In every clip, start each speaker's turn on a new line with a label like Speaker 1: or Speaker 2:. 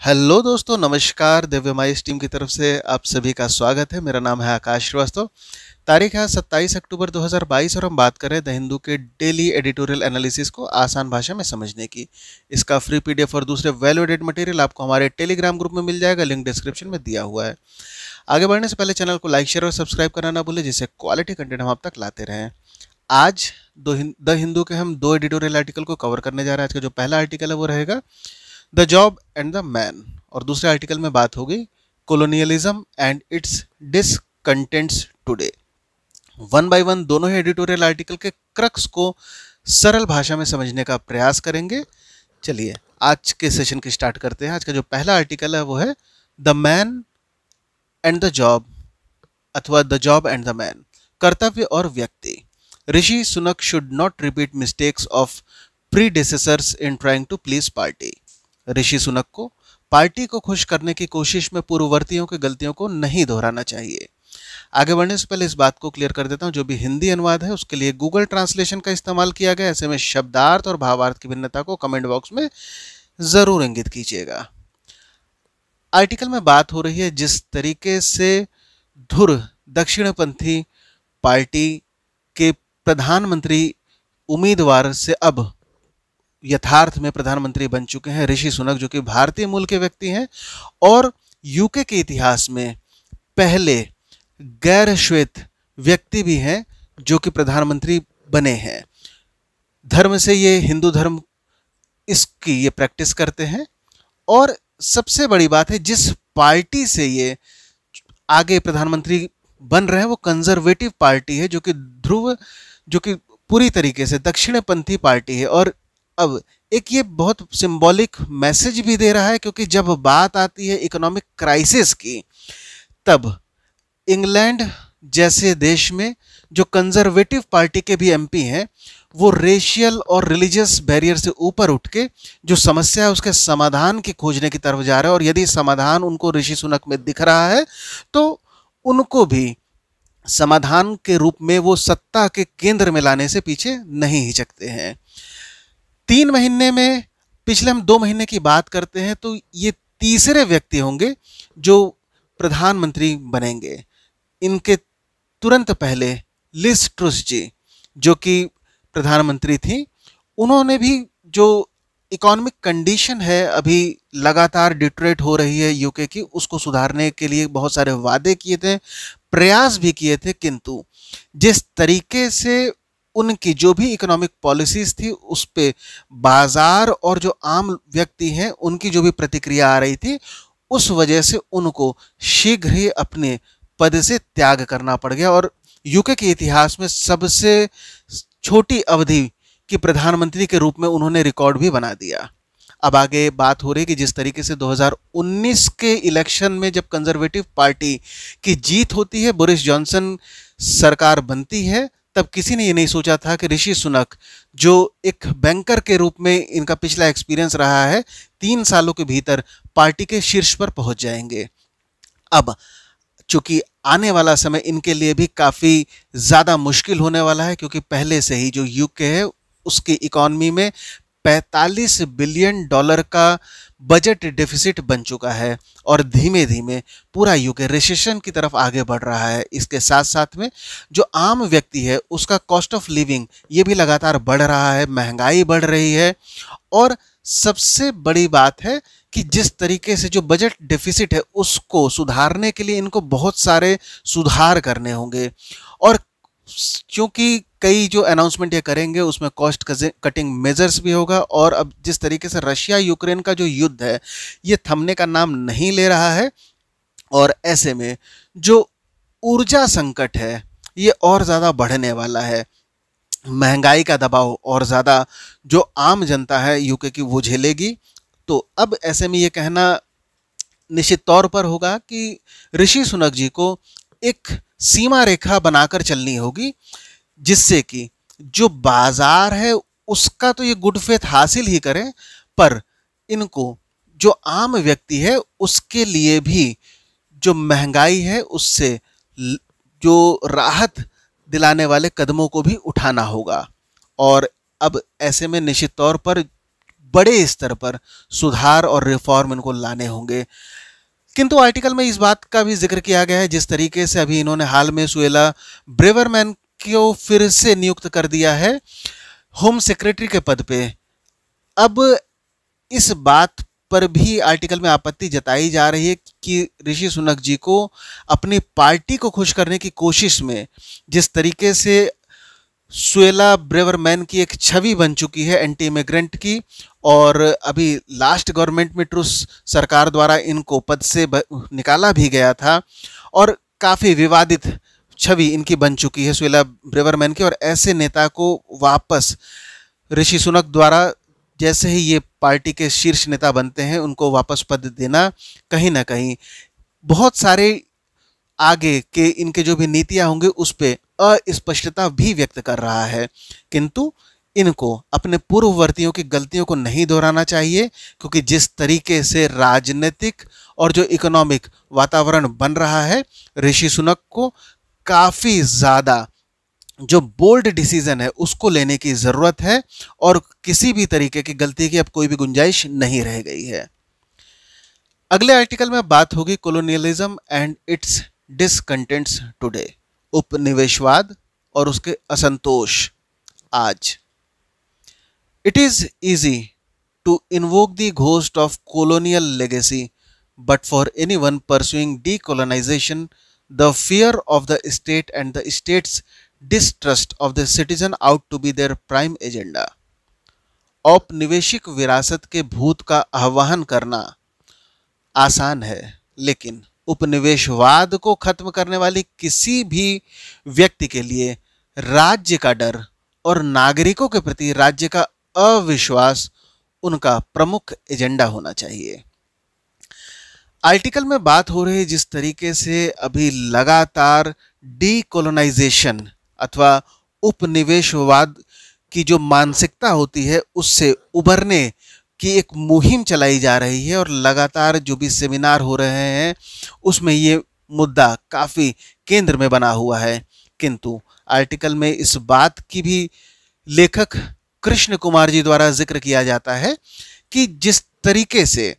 Speaker 1: Hello दोस्तों, नमस्कार। दिव्यमाइस team की तरफ से आप सभी का स्वागत है। मेरा नाम है आकाश श्रीवास्तव। तारीख है 27 अक्टूबर 2022 और हम बात कर रहे हैं द हिंदू के डेली एडिटोरियल एनालिसिस को आसान भाषा में समझने की। इसका फ्री पीडीएफ और दूसरे वैल्यू एडेड मटेरियल आपको हमारे टेलीग्राम ग्रुप में मिल जाएगा, लिंक डिस्क्रिप्शन में दिया हुआ है। आगे बढ़ने से पहले चैनल को लाइक, शेयर और सब्सक्राइब करना ना भूलें, जिससे क्वालिटी कंटेंट हम आप तक लाते रहें। आज द हिंदू के हम दो एडिटोरियल आर्टिकल को कवर करने जा रहे हैं। आज का जो पहला आर्टिकल है वो रहेगा the job and the man, और दूसरे आर्टिकल में बात होगी colonialism and its discontents today. One by one दोनों ही एडिटोरियल आर्टिकल के क्रक्स को सरल भाषा में समझने का प्रयास करेंगे। चलिए आज के सेशन की स्टार्ट करते हैं। आज का जो पहला आर्टिकल है वो है the man and the job अथवा the job and the man, कर्तव्य और व्यक्ति। Rishi Sunak should not repeat mistakes of predecessors in trying to please party. Rishi Sunak को पार्टी को खुश करने की कोशिश में पूर्ववर्तियों की गलतियों को नहीं दोहराना चाहिए। आगे बढ़ने से पहले इस बात को क्लियर कर देता हूं, जो भी हिंदी अनुवाद है उसके लिए गूगल ट्रांसलेशन का इस्तेमाल किया गया। ऐसे में शब्दार्थ और भावार्थ की भिन्नता को कमेंट बॉक्स में जरूर इंगित कीजिएगा। आर्टिकल में बात हो रही है जिस तरीके से धुर दक्षिणपंथी पार्टी के प्रधानमंत्री उम्मीदवार से अब यथार्थ में प्रधानमंत्री बन चुके हैं ऋषि सुनक, जो कि भारतीय मूल के व्यक्ति हैं और यूके के इतिहास में पहले गैर श्वेत व्यक्ति भी हैं जो कि प्रधानमंत्री बने हैं। धर्म से ये हिंदू धर्म इसकी ये प्रैक्टिस करते हैं, और सबसे बड़ी बात है जिस पार्टी से ये आगे प्रधानमंत्री बन रहे हैं वो कंजर्वेटिव पार्टी है, जो कि पूरी तरीके से दक्षिणपंथी पार्टी है। और अब एक ये बहुत सिंबॉलिक मैसेज भी दे रहा है, क्योंकि जब बात आती है इकोनॉमिक क्राइसिस की, तब इंग्लैंड जैसे देश में जो कंजर्वेटिव पार्टी के भी एमपी हैं वो रेशियल और रिलीजियस बैरियर से ऊपर उठ के जो समस्या है उसके समाधान की खोजने की तरफ जा रहे हैं। और यदि समाधान उनको ऋषि सुनक में दिख रहा है तो उनको भी समाधान के रूप में वो सत्ता के केंद्र में लाने से पीछे नहीं हिचकते हैं। 3 महीने में पिछले हम 2 महीने की बात करते हैं तो ये तीसरे व्यक्ति होंगे जो प्रधानमंत्री बनेंगे। इनके तुरंत पहले लिज ट्रुस जी, जो कि प्रधानमंत्री थी, उन्होंने भी जो इकोनॉमिक कंडीशन है अभी लगातार डिटरेट हो रही है यूके की, उसको सुधारने के लिए बहुत सारे वादे किए थे, प्रयास भी किए थे, किंतु जिस तरीके से उनकी जो भी इकोनॉमिक पॉलिसीज थी उस पे बाजार और जो आम व्यक्ति हैं उनकी जो भी प्रतिक्रिया आ रही थी, उस वजह से उनको शीघ्र ही अपने पद से त्याग करना पड़ गया और यूके के इतिहास में सबसे छोटी अवधि की प्रधानमंत्री के रूप में उन्होंने रिकॉर्ड भी बना दिया। अब आगे बात हो रही है कि जिस तरीके से 2019 के इलेक्शन में जब कंजर्वेटिव पार्टी की जीत होती है, बोरिस जॉनसन सरकार बनती है, तब किसी ने ये नहीं सोचा था कि ऋषि सुनक, जो एक बैंकर के रूप में इनका पिछला एक्सपीरियंस रहा है, 3 सालों के भीतर पार्टी के शीर्ष पर पहुंच जाएंगे। अब चूंकि आने वाला समय इनके लिए भी काफ़ी ज़्यादा मुश्किल होने वाला है, क्योंकि पहले से ही जो यूके है उसकी इकॉनमी में $45 बिलियन का बजट डेफिसिट बन चुका है और धीमे धीमे पूरा यूके रिसेशन की तरफ आगे बढ़ रहा है। इसके साथ साथ में जो आम व्यक्ति है उसका कॉस्ट ऑफ लिविंग ये भी लगातार बढ़ रहा है, महंगाई बढ़ रही है। और सबसे बड़ी बात है कि जिस तरीके से जो बजट डेफिसिट है उसको सुधारने के लिए इनको बहुत सारे सुधार करने होंगे, और क्योंकि कई जो अनाउंसमेंट ये करेंगे उसमें कॉस्ट कटिंग मेजर्स भी होगा। और अब जिस तरीके से रशिया यूक्रेन का जो युद्ध है ये थमने का नाम नहीं ले रहा है, और ऐसे में जो ऊर्जा संकट है ये और ज़्यादा बढ़ने वाला है, महंगाई का दबाव और ज़्यादा जो आम जनता है यूके की वो झेलेगी। तो अब ऐसे में ये कहना निश्चित तौर पर होगा कि ऋषि सुनक जी को एक सीमा रेखा बनाकर चलनी होगी, जिससे कि जो बाजार है उसका तो ये गुड फेथ हासिल ही करें, पर इनको जो आम व्यक्ति है उसके लिए भी जो महंगाई है उससे जो राहत दिलाने वाले कदमों को भी उठाना होगा। और अब ऐसे में निश्चित तौर पर बड़े स्तर पर सुधार और रिफॉर्म इनको लाने होंगे। किंतु आर्टिकल में इस बात का भी जिक्र किया गया है, जिस तरीके से अभी इन्होंने हाल में सुएला ब्रेवरमैन को फिर से नियुक्त कर दिया है होम सेक्रेटरी के पद पे। अब इस बात पर भी आर्टिकल में आपत्ति जताई जा रही है कि ऋषि सुनक जी को अपनी पार्टी को खुश करने की कोशिश में जिस तरीके से सुएला ब्रेवरमैन की एक छवि बन चुकी है एंटी इमिग्रेंट की, और अभी लास्ट गवर्नमेंट में ट्रूस सरकार द्वारा इनको पद से निकाला भी गया था और काफ़ी विवादित छवि इनकी बन चुकी है सुएला ब्रेवरमैन की। और ऐसे नेता को वापस ऋषि सुनक द्वारा जैसे ही ये पार्टी के शीर्ष नेता बनते हैं उनको वापस पद देना कहीं ना कहीं बहुत सारे आगे के इनके जो भी नीतियां होंगे उस पर अस्पष्टता भी व्यक्त कर रहा है। किंतु इनको अपने पूर्ववर्तियों की गलतियों को नहीं दोहराना चाहिए, क्योंकि जिस तरीके से राजनीतिक और जो इकोनॉमिक वातावरण बन रहा है, ऋषि सुनक को काफ़ी ज़्यादा जो बोल्ड डिसीजन है उसको लेने की ज़रूरत है और किसी भी तरीके की गलती की अब कोई भी गुंजाइश नहीं रह गई है। अगले आर्टिकल में बात होगी colonialism and its discontents today, उपनिवेशवाद और उसके असंतोष आज। It is easy to invoke the ghost of colonial legacy, but for anyone pursuing decolonization, the fear of the state and the state's distrust of the citizen out to be their prime agenda. औपनिवेशिक विरासत के भूत का आह्वान करना आसान है, लेकिन उपनिवेशवाद को खत्म करने वाली किसी भी व्यक्ति के लिए राज्य का डर और नागरिकों के प्रति राज्य का अविश्वास उनका प्रमुख एजेंडा होना चाहिए। आर्टिकल में बात हो रही है जिस तरीके से अभी लगातार डीकोलोनाइजेशन अथवा उपनिवेशवाद की जो मानसिकता होती है उससे उबरने की एक मुहिम चलाई जा रही है, और लगातार जो भी सेमिनार हो रहे हैं उसमें ये मुद्दा काफ़ी केंद्र में बना हुआ है। किंतु आर्टिकल में इस बात की भी लेखक कृष्ण कुमार जी द्वारा जिक्र किया जाता है कि जिस तरीके से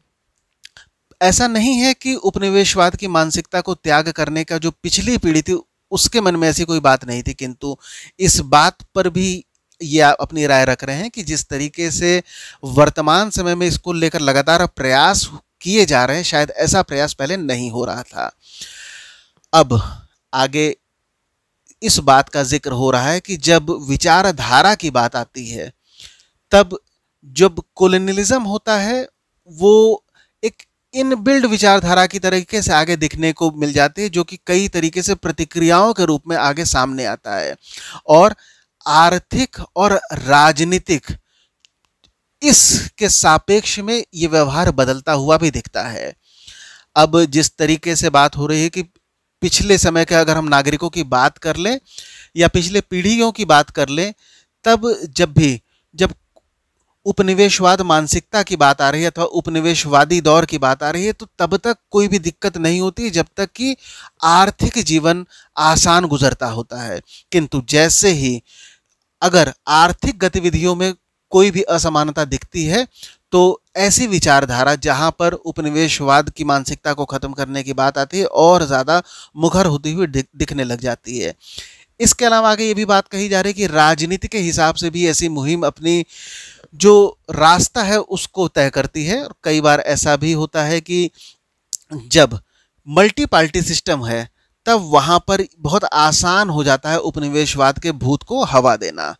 Speaker 1: ऐसा नहीं है कि उपनिवेशवाद की मानसिकता को त्याग करने का जो पिछली पीढ़ी थी उसके मन में ऐसी कोई बात नहीं थी, किंतु इस बात पर भी ये अपनी राय रख रहे हैं कि जिस तरीके से वर्तमान समय में इसको लेकर लगातार प्रयास किए जा रहे हैं, शायद ऐसा प्रयास पहले नहीं हो रहा था। अब आगे इस बात का जिक्र हो रहा है कि जब विचारधारा की बात आती है तब जब कोलोनियलिज्म होता है वो एक इनबिल्ड विचारधारा की तरीके से आगे दिखने को मिल जाती है, जो कि कई तरीके से प्रतिक्रियाओं के रूप में आगे सामने आता है, और आर्थिक और राजनीतिक इसके सापेक्ष में ये व्यवहार बदलता हुआ भी दिखता है। अब जिस तरीके से बात हो रही है कि पिछले समय के अगर हम नागरिकों की बात कर लें या पिछले पीढ़ियों की बात कर लें, तब जब उपनिवेशवाद मानसिकता की बात आ रही है अथवा उपनिवेशवादी दौर की बात आ रही है, तो तब तक कोई भी दिक्कत नहीं होती जब तक कि आर्थिक जीवन आसान गुजरता होता है। किंतु जैसे ही अगर आर्थिक गतिविधियों में कोई भी असमानता दिखती है तो ऐसी विचारधारा जहां पर उपनिवेशवाद की मानसिकता को खत्म करने की बात आती है और ज़्यादा मुखर होती हुई दिखने लग जाती है। इसके अलावा आगे ये भी बात कही जा रही है कि राजनीति के हिसाब से भी ऐसी मुहिम अपनी जो रास्ता है उसको तय करती है, और कई बार ऐसा भी होता है कि जब मल्टी पार्टी सिस्टम है तब वहाँ पर बहुत आसान हो जाता है उपनिवेशवाद के भूत को हवा देना।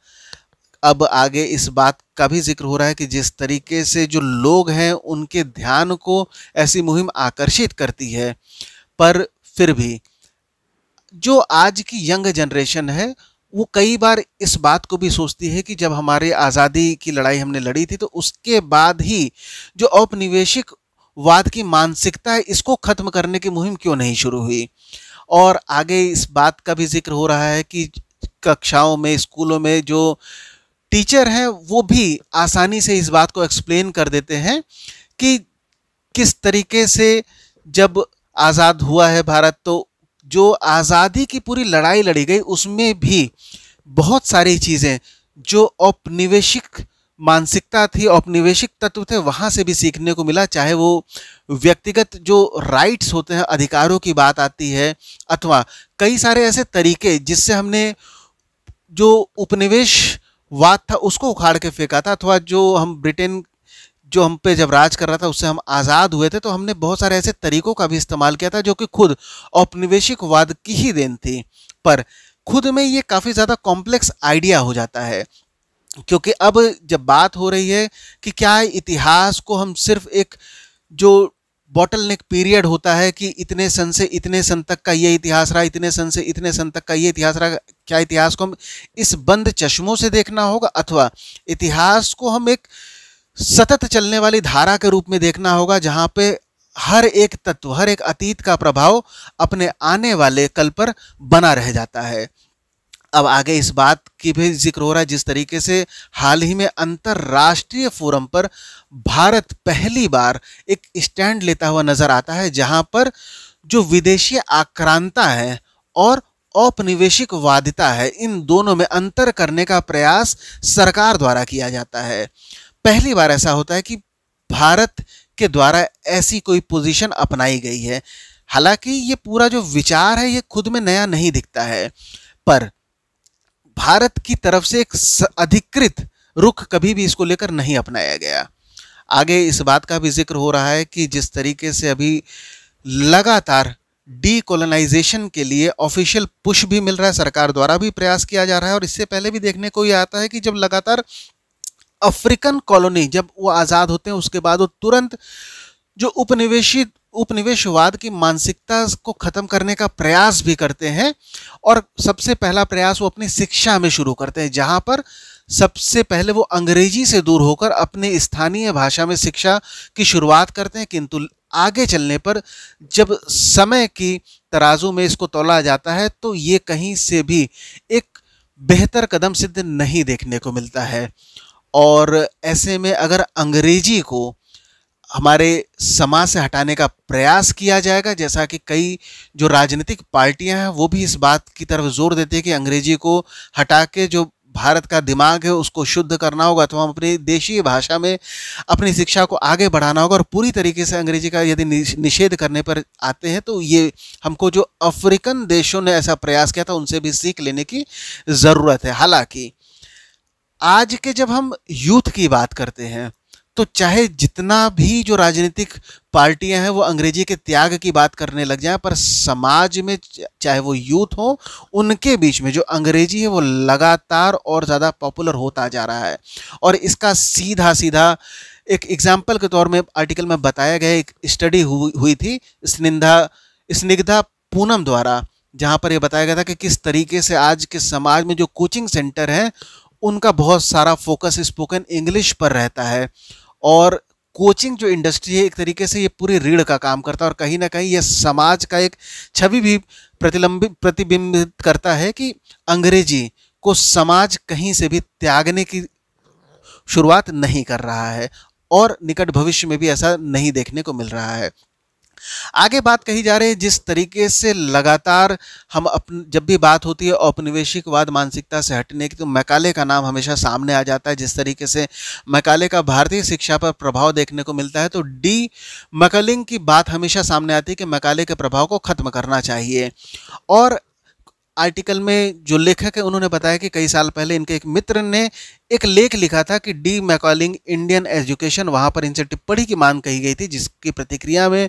Speaker 1: अब आगे इस बात का भी जिक्र हो रहा है कि जिस तरीके से जो लोग हैं उनके ध्यान को ऐसी मुहिम आकर्षित करती है, पर फिर भी जो आज की यंग जनरेशन है वो कई बार इस बात को भी सोचती है कि जब हमारे आज़ादी की लड़ाई हमने लड़ी थी तो उसके बाद ही जो औपनिवेशिक वाद की मानसिकता है इसको खत्म करने की मुहिम क्यों नहीं शुरू हुई। और आगे इस बात का भी जिक्र हो रहा है कि कक्षाओं में, स्कूलों में जो टीचर हैं वो भी आसानी से इस बात को एक्सप्लेन कर देते हैं कि किस तरीके से जब आज़ाद हुआ है भारत तो जो आज़ादी की पूरी लड़ाई लड़ी गई उसमें भी बहुत सारी चीज़ें जो औपनिवेशिक मानसिकता थी, औपनिवेशिक तत्व थे, वहां से भी सीखने को मिला। चाहे वो व्यक्तिगत जो राइट्स होते हैं, अधिकारों की बात आती है, अथवा कई सारे ऐसे तरीके जिससे हमने जो उपनिवेशवाद था उसको उखाड़ के फेंका था, अथवा जो हम ब्रिटेन जो हम पे जब राज कर रहा था उससे हम आज़ाद हुए थे, तो हमने बहुत सारे ऐसे तरीकों का भी इस्तेमाल किया था जो कि खुद औपनिवेशिकवाद की ही देन थी। पर खुद में ये काफ़ी ज़्यादा कॉम्प्लेक्स आइडिया हो जाता है, क्योंकि अब जब बात हो रही है कि क्या इतिहास को हम सिर्फ एक जो बॉटल नेक पीरियड होता है कि इतने सन से इतने सन तक का ये इतिहास रहा, इतने सन से इतने सन तक का ये इतिहास रहा, क्या इतिहास को हम इस बंद चश्मों से देखना होगा, अथवा इतिहास को हम एक सतत चलने वाली धारा के रूप में देखना होगा, जहां पे हर एक तत्व, हर एक अतीत का प्रभाव अपने आने वाले कल पर बना रह जाता है। अब आगे इस बात की भी जिक्र हो रहा है, जिस तरीके से हाल ही में अंतरराष्ट्रीय फोरम पर भारत पहली बार एक स्टैंड लेता हुआ नजर आता है, जहां पर जो विदेशी आक्रांता है और औपनिवेशिकवादिता है, इन दोनों में अंतर करने का प्रयास सरकार द्वारा किया जाता है। पहली बार ऐसा होता है कि भारत के द्वारा ऐसी कोई पोजीशन अपनाई गई है। हालांकि ये पूरा जो विचार है ये खुद में नया नहीं दिखता है, पर भारत की तरफ से एक अधिकृत रुख कभी भी इसको लेकर नहीं अपनाया गया। आगे इस बात का भी जिक्र हो रहा है कि जिस तरीके से अभी लगातार डीकोलोनाइजेशन के लिए ऑफिशियल पुश भी मिल रहा है, सरकार द्वारा भी प्रयास किया जा रहा है, और इससे पहले भी देखने को ये आता है कि जब लगातार अफ्रीकन कॉलोनी जब वो आज़ाद होते हैं, उसके बाद वो तुरंत जो उपनिवेशवाद की मानसिकता को ख़त्म करने का प्रयास भी करते हैं, और सबसे पहला प्रयास वो अपनी शिक्षा में शुरू करते हैं, जहाँ पर सबसे पहले वो अंग्रेजी से दूर होकर अपने स्थानीय भाषा में शिक्षा की शुरुआत करते हैं। किंतु आगे चलने पर जब समय की तराजू में इसको तौला जाता है तो ये कहीं से भी एक बेहतर कदम सिद्ध नहीं देखने को मिलता है। और ऐसे में अगर अंग्रेजी को हमारे समाज से हटाने का प्रयास किया जाएगा, जैसा कि कई जो राजनीतिक पार्टियां हैं वो भी इस बात की तरफ जोर देती है कि अंग्रेजी को हटा के जो भारत का दिमाग है उसको शुद्ध करना होगा, अथवा हम अपनी देशीय भाषा में अपनी शिक्षा को आगे बढ़ाना होगा, और पूरी तरीके से अंग्रेजी का यदि निषेध करने पर आते हैं तो ये हमको जो अफ्रीकन देशों ने ऐसा प्रयास किया था उनसे भी सीख लेने की ज़रूरत है। हालांकि आज के जब हम यूथ की बात करते हैं तो चाहे जितना भी जो राजनीतिक पार्टियां हैं वो अंग्रेजी के त्याग की बात करने लग जाएं, पर समाज में चाहे वो यूथ हो, उनके बीच में जो अंग्रेजी है वो लगातार और ज़्यादा पॉपुलर होता जा रहा है। और इसका सीधा सीधा एक एग्जाम्पल के तौर में आर्टिकल में बताया गया, एक स्टडी हुई थी स्निग्धा पूनम द्वारा, जहाँ पर यह बताया गया था कि किस तरीके से आज के समाज में जो कोचिंग सेंटर हैं उनका बहुत सारा फोकस स्पोकन इंग्लिश पर रहता है, और कोचिंग जो इंडस्ट्री है एक तरीके से ये पूरी रीढ़ का काम करता है, और कहीं ना कहीं ये समाज का एक छवि भी प्रतिबिंबित करता है कि अंग्रेजी को समाज कहीं से भी त्यागने की शुरुआत नहीं कर रहा है, और निकट भविष्य में भी ऐसा नहीं देखने को मिल रहा है। आगे बात कही जा रही है जिस तरीके से लगातार हम जब भी बात होती है औपनिवेशिकवाद मानसिकता से हटने की, तो मैकाले का नाम हमेशा सामने आ जाता है। जिस तरीके से मैकाले का भारतीय शिक्षा पर प्रभाव देखने को मिलता है, तो डी मैकलिंग की बात हमेशा सामने आती है कि मैकाले के प्रभाव को खत्म करना चाहिए। और आर्टिकल में जो लेखक है उन्होंने बताया कि कई साल पहले इनके एक मित्र ने एक लेख लिखा था कि डी मैकलिंग इंडियन एजुकेशन, वहां पर इनसे टिप्पणी की मांग कही गई थी, जिसकी प्रतिक्रिया में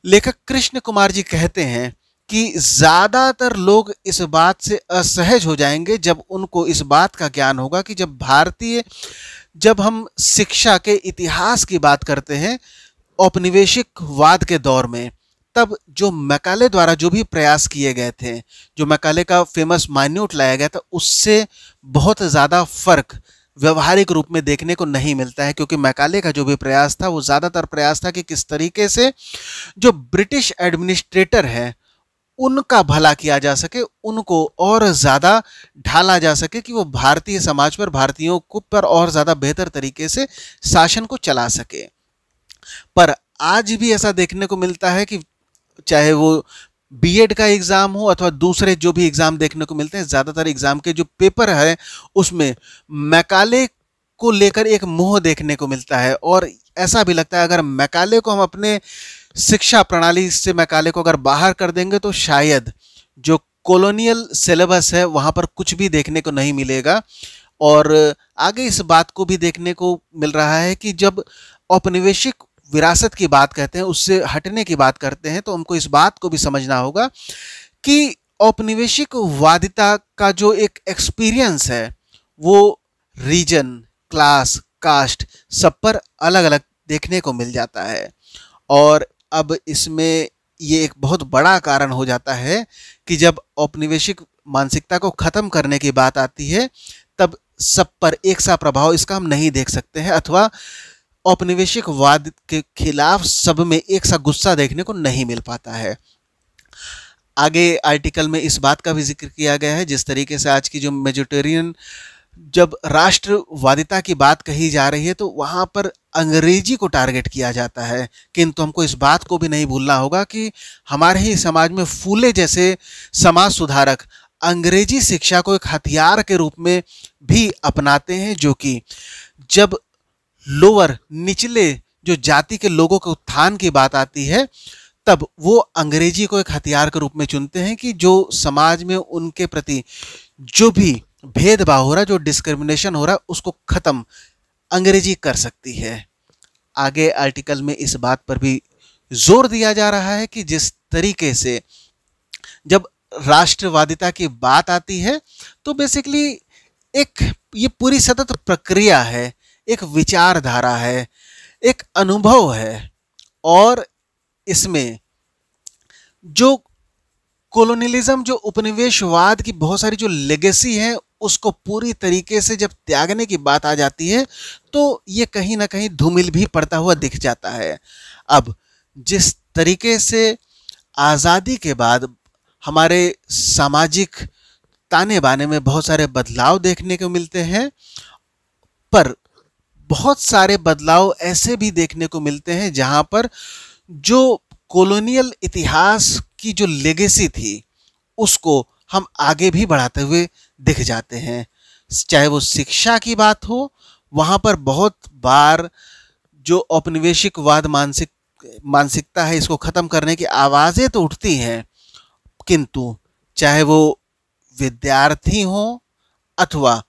Speaker 1: लेखक कृष्ण कुमार जी कहते हैं कि ज़्यादातर लोग इस बात से असहज हो जाएंगे जब उनको इस बात का ज्ञान होगा कि जब हम शिक्षा के इतिहास की बात करते हैं औपनिवेशिकवाद के दौर में, तब जो मैकाले द्वारा जो भी प्रयास किए गए थे, जो मैकाले का फेमस माइन्यूट लाया गया था, उससे बहुत ज़्यादा फर्क व्यवहारिक रूप में देखने को नहीं मिलता है। क्योंकि मैकाले का जो भी प्रयास था वो ज़्यादातर प्रयास था कि किस तरीके से जो ब्रिटिश एडमिनिस्ट्रेटर है उनका भला किया जा सके, उनको और ज़्यादा ढाला जा सके कि वो भारतीय समाज पर, भारतीयों को पर और ज़्यादा बेहतर तरीके से शासन को चला सके। पर आज भी ऐसा देखने को मिलता है कि चाहे वो बीएड का एग्ज़ाम हो अथवा दूसरे जो भी एग्ज़ाम देखने को मिलते हैं, ज़्यादातर एग्ज़ाम के जो पेपर है उसमें मैकाले को लेकर एक मोह देखने को मिलता है। और ऐसा भी लगता है अगर मैकाले को हम अपने शिक्षा प्रणाली से मैकाले को अगर बाहर कर देंगे तो शायद जो कॉलोनियल सिलेबस है वहाँ पर कुछ भी देखने को नहीं मिलेगा। और आगे इस बात को भी देखने को मिल रहा है कि जब औपनिवेशिक विरासत की बात कहते हैं, उससे हटने की बात करते हैं, तो हमको इस बात को भी समझना होगा कि औपनिवेशिक वादिता का जो एक एक्सपीरियंस है वो रीजन, क्लास, कास्ट सब पर अलग अलग देखने को मिल जाता है। और अब इसमें ये एक बहुत बड़ा कारण हो जाता है कि जब औपनिवेशिक मानसिकता को ख़त्म करने की बात आती है तब सब पर एक सा प्रभाव इसका हम नहीं देख सकते हैं, अथवा औपनिवेशिकवाद के खिलाफ सब में एक सा गुस्सा देखने को नहीं मिल पाता है। आगे आर्टिकल में इस बात का भी जिक्र किया गया है, जिस तरीके से आज की जो मेजोरिटेरियन जब राष्ट्रवादिता की बात कही जा रही है तो वहाँ पर अंग्रेजी को टारगेट किया जाता है। किंतु हमको इस बात को भी नहीं भूलना होगा कि हमारे ही समाज में फूले जैसे समाज सुधारक अंग्रेजी शिक्षा को एक हथियार के रूप में भी अपनाते हैं, जो कि जब लोअर निचले जो जाति के लोगों के उत्थान की बात आती है तब वो अंग्रेजी को एक हथियार के रूप में चुनते हैं कि जो समाज में उनके प्रति जो भी भेदभाव हो रहा है, जो डिस्क्रिमिनेशन हो रहा है, उसको खत्म अंग्रेजी कर सकती है। आगे आर्टिकल में इस बात पर भी जोर दिया जा रहा है कि जिस तरीके से जब राष्ट्रवादिता की बात आती है तो बेसिकली एक ये पूरी सतत प्रक्रिया है, एक विचारधारा है, एक अनुभव है। और इसमें जो कोलोनियलिज्म, जो उपनिवेशवाद की बहुत सारी जो लेगेसी है उसको पूरी तरीके से जब त्यागने की बात आ जाती है तो ये कहीं ना कहीं धूमिल भी पड़ता हुआ दिख जाता है। अब जिस तरीके से आज़ादी के बाद हमारे सामाजिक ताने बाने में बहुत सारे बदलाव देखने को मिलते हैं, पर बहुत सारे बदलाव ऐसे भी देखने को मिलते हैं जहां पर जो कॉलोनियल इतिहास की जो लेगेसी थी उसको हम आगे भी बढ़ाते हुए दिख जाते हैं। चाहे वो शिक्षा की बात हो, वहाँ पर बहुत बार जो औपनिवेशिकवाद मानसिकता है इसको ख़त्म करने की आवाज़ें तो उठती हैं, किंतु चाहे वो विद्यार्थी हो अथवा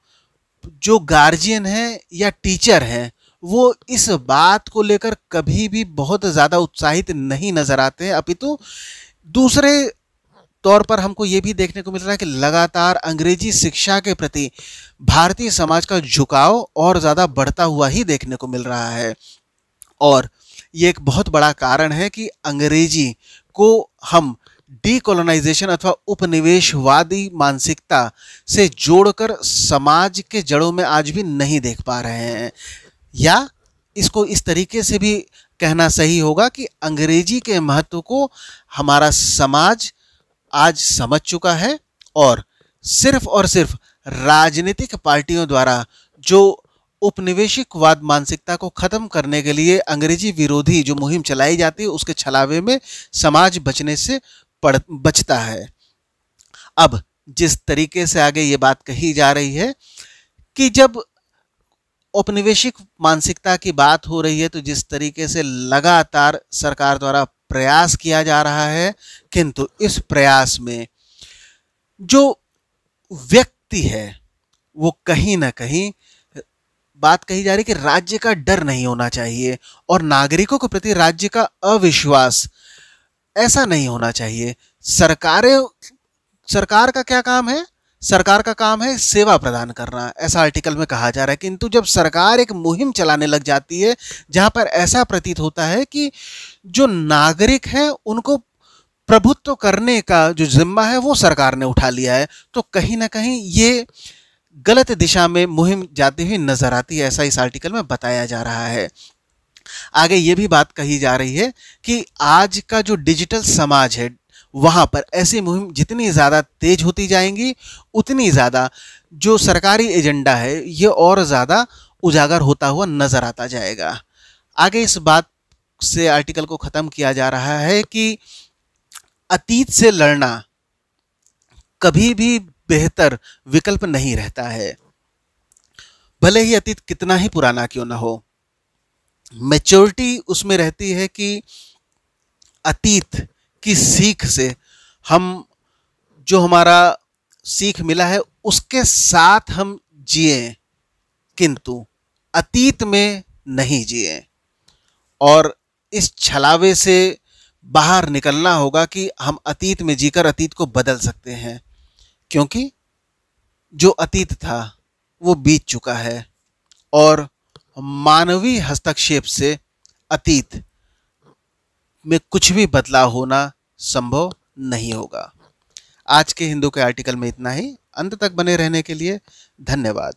Speaker 1: जो गार्जियन है या टीचर हैं, वो इस बात को लेकर कभी भी बहुत ज़्यादा उत्साहित नहीं नज़र आते हैं। अपितु दूसरे तौर पर हमको ये भी देखने को मिल रहा है कि लगातार अंग्रेजी शिक्षा के प्रति भारतीय समाज का झुकाव और ज़्यादा बढ़ता हुआ ही देखने को मिल रहा है। और ये एक बहुत बड़ा कारण है कि अंग्रेजी को हम डीकोलोनाइजेशन अथवा उपनिवेशवादी मानसिकता से जोड़कर समाज के जड़ों में आज भी नहीं देख पा रहे हैं। या इसको इस तरीके से भी कहना सही होगा कि अंग्रेजी के महत्व को हमारा समाज आज समझ चुका है और सिर्फ राजनीतिक पार्टियों द्वारा जो उपनिवेशिकवाद मानसिकता को खत्म करने के लिए अंग्रेजी विरोधी जो मुहिम चलाई जाती है उसके छलावे में समाज बचने से बचता है। अब जिस तरीके से आगे ये बात कही जा रही है कि जब औपनिवेशिक मानसिकता की बात हो रही है तो जिस तरीके से लगातार सरकार द्वारा प्रयास किया जा रहा है, किंतु इस प्रयास में जो व्यक्ति है वो कहीं ना कहीं बात कही जा रही है कि राज्य का डर नहीं होना चाहिए और नागरिकों के प्रति राज्य का अविश्वास ऐसा नहीं होना चाहिए। सरकार का क्या काम है? सरकार का काम है सेवा प्रदान करना, ऐसा आर्टिकल में कहा जा रहा है। किंतु जब सरकार एक मुहिम चलाने लग जाती है जहां पर ऐसा प्रतीत होता है कि जो नागरिक हैं उनको प्रभुत्व करने का जो जिम्मा है वो सरकार ने उठा लिया है, तो कहीं ना कहीं ये गलत दिशा में मुहिम जाती हुई नजर आती है, ऐसा इस आर्टिकल में बताया जा रहा है। आगे ये भी बात कही जा रही है कि आज का जो डिजिटल समाज है वहाँ पर ऐसी मुहिम जितनी ज़्यादा तेज होती जाएंगी उतनी ज़्यादा जो सरकारी एजेंडा है ये और ज़्यादा उजागर होता हुआ नज़र आता जाएगा। आगे इस बात से आर्टिकल को ख़त्म किया जा रहा है कि अतीत से लड़ना कभी भी बेहतर विकल्प नहीं रहता है। भले ही अतीत कितना ही पुराना क्यों ना हो। मैच्योरिटी उसमें रहती है कि अतीत की सीख से हम, जो हमारा सीख मिला है उसके साथ हम जिए, किंतु अतीत में नहीं जिए। और इस छलावे से बाहर निकलना होगा कि हम अतीत में जीकर अतीत को बदल सकते हैं, क्योंकि जो अतीत था वो बीत चुका है और मानवीय हस्तक्षेप से अतीत में कुछ भी बदलाव होना संभव नहीं होगा। आज के हिंदू के आर्टिकल में इतना ही। अंत तक बने रहने के लिए धन्यवाद।